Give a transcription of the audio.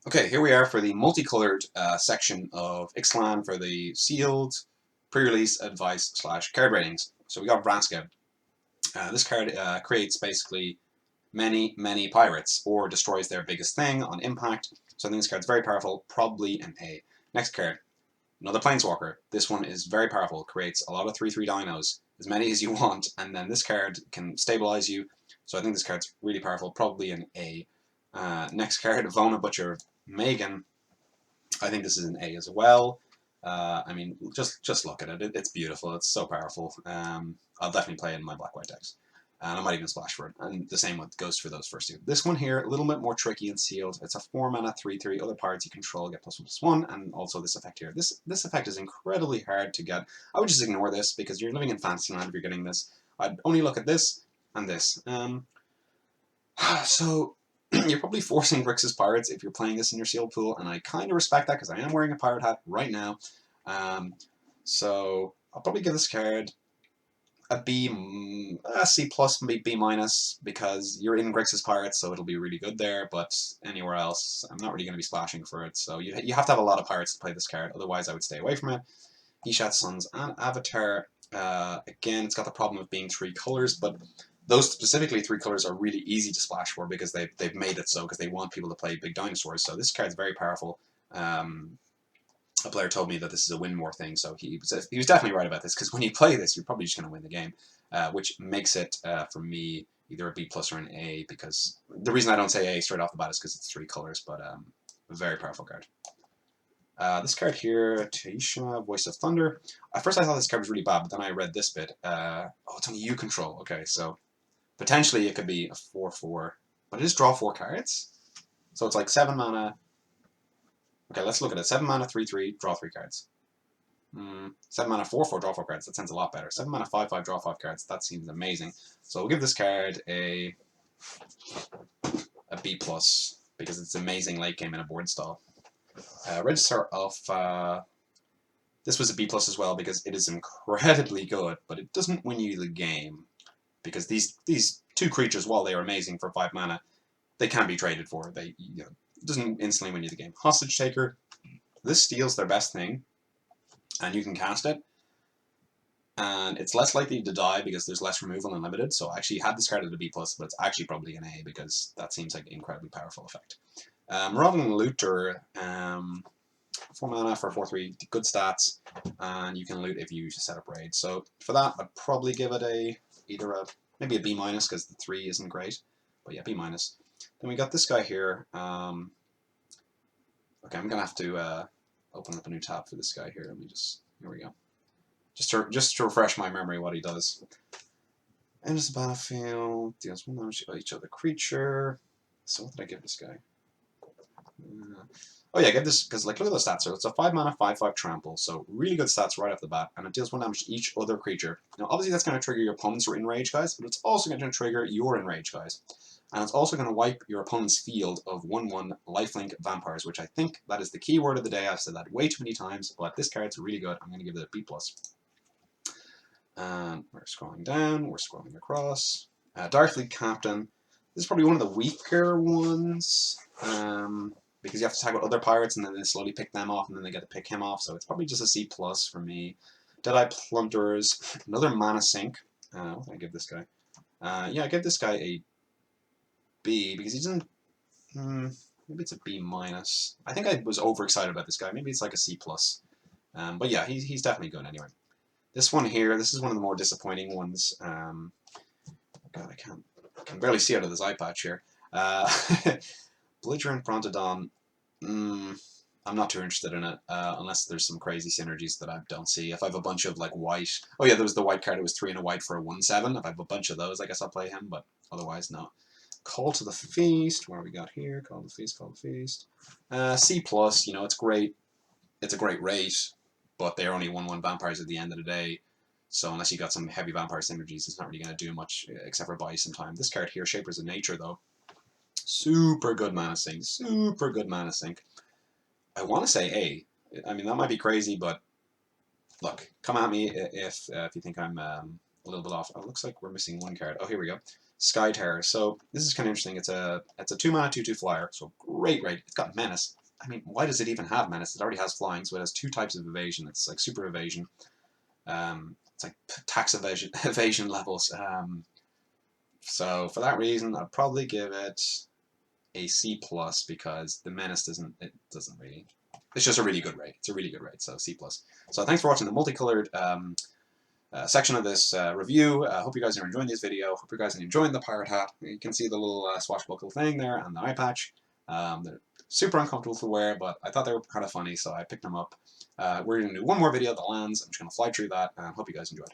Okay, here we are for the multicolored section of Ixalan for the sealed pre-release advice / card ratings. So we got Vraska. This card creates basically many pirates or destroys their biggest thing on impact. So I think this card's very powerful, probably an A. Next card, another Planeswalker. This one is very powerful, creates a lot of 3/3 dinos, as many as you want, and then this card can stabilize you. So I think this card's really powerful, probably an A. Next card, Vona Butcher Megan. I think this is an A as well. I mean, just look at it. It's beautiful. It's so powerful. I'll definitely play it in my black-white decks. And I might even splash for it. And the same goes for those first two. This one here, a little bit more tricky and sealed. It's a 4-mana 3/3. Other pirates you control get +1/+1, and also this effect here. This effect is incredibly hard to get. I would just ignore this because you're living in Fantasyland if you're getting this. I'd only look at this and this. So you're probably forcing Grixis Pirates if you're playing this in your sealed pool, and I kind of respect that because I am wearing a pirate hat right now. So I'll probably give this card a B, a C plus, maybe B minus, because you're in Grixis Pirates, so it'll be really good there. But anywhere else, I'm not really going to be splashing for it. So you have to have a lot of pirates to play this card. Otherwise, I would stay away from it. Ishat's Sons and Avatar. Again, it's got the problem of being 3 colors, but those specifically 3 colors are really easy to splash for because they've made it so because they want people to play big dinosaurs. So this card's very powerful. A player told me that this is a win more thing, so he was definitely right about this because when you play this, you're probably just going to win the game, which makes it for me either a B plus or an A. Because the reason I don't say A straight off the bat is because it's 3 colors, but a very powerful card. This card here, Taisha, Voice of Thunder. At first I thought this card was really bad, but then I read this bit. Oh, it's only you control. Okay, so potentially it could be a 4/4, but it is draw 4 cards. So it's like 7 mana. Okay, let's look at it. 7 mana, 3/3, draw 3 cards. 7 mana, 4/4, draw 4 cards. That sounds a lot better. 7 mana, 5/5, draw 5 cards. That seems amazing. So we'll give this card a B plus because it's amazing late game in a board stall. Register of this was a B plus as well because it is incredibly good, but it doesn't win you the game because these 2 creatures, while they are amazing for 5 mana, they can be traded for. It doesn't instantly win you the game. Hostage Taker. This steals their best thing, and you can cast it. And it's less likely to die because there's less removal and limited. So I actually had this card at a B plus, but it's actually probably an A because that seems like an incredibly powerful effect. Marauding Looter. 4 mana for 4/3, good stats, and you can loot if you set up raids. So for that, I'd probably give it maybe a B minus because the 3 isn't great, but yeah, B minus. Then we got this guy here. Okay, I'm gonna have to open up a new tab for this guy here. Here we go. Just to refresh my memory what he does. Enters the battlefield, deals 1 damage to each other creature. So what did I give this guy? Oh yeah, get this, because like look at the stats. So it's a 5 mana, 5/5 trample, so really good stats right off the bat, and it deals 1 damage to each other creature. Now obviously that's going to trigger your opponent's enrage guys, but it's also going to trigger your enrage guys. And it's also going to wipe your opponent's field of 1/1 lifelink vampires, which I think that is the key word of the day. I've said that way too many times, but this card's really good. I'm going to give it a B+. And we're scrolling down, we're scrolling across. Darkfleet Captain. This is probably one of the weaker ones. Because you have to tag with other pirates and then they slowly pick them off and then they get to pick him off, so it's probably just a C plus for me. Deadeye Plunderers, another mana sink. What did I give this guy? Yeah, I give this guy a B because he doesn't. Maybe it's a B minus. I think I was overexcited about this guy. Maybe it's like a C plus. But yeah, he's definitely good anyway. This one here, this is one of the more disappointing ones. God, I can barely see out of this eye patch here. Belligerent Brontodon, I'm not too interested in it, unless there's some crazy synergies that I don't see. If I have a bunch of like white, oh yeah, there was the white card, it was 3 and a white for a 1/7. If I have a bunch of those, I guess I'll play him, but otherwise, no. Call to the Feast, what do we got here? Call to the Feast, Call to the Feast. C plus, it's great. It's a great rate, but they're only 1/1 vampires at the end of the day. So unless you got some heavy vampire synergies, it's not really going to do much except for buy some time. This card here, Shapers of Nature, though. Super good mana sink. Super good mana sink. I want to say A. I mean, that might be crazy, but look, come at me if you think I'm a little bit off. Oh, it looks like we're missing one card. Oh, here we go. Sky Terror. So this is kind of interesting. It's a 2-mana 2/2 flyer. So great rate. It's got menace. I mean, why does it even have menace? It already has flying, so it has 2 types of evasion. It's like super evasion. It's like tax evasion levels. So for that reason, I'd probably give it a C plus because the menace doesn't really. It's just a really good rate. It's a really good rate. So C plus. So thanks for watching the multicolored section of this review. Hope you guys are enjoying this video. Hope you guys are enjoying the pirate hat. You can see the little swashbuckle thing there and the eye patch. They're super uncomfortable to wear, but I thought they were kind of funny, so I picked them up. We're going to do one more video that lands. I'm just going to fly through that, and hope you guys enjoyed.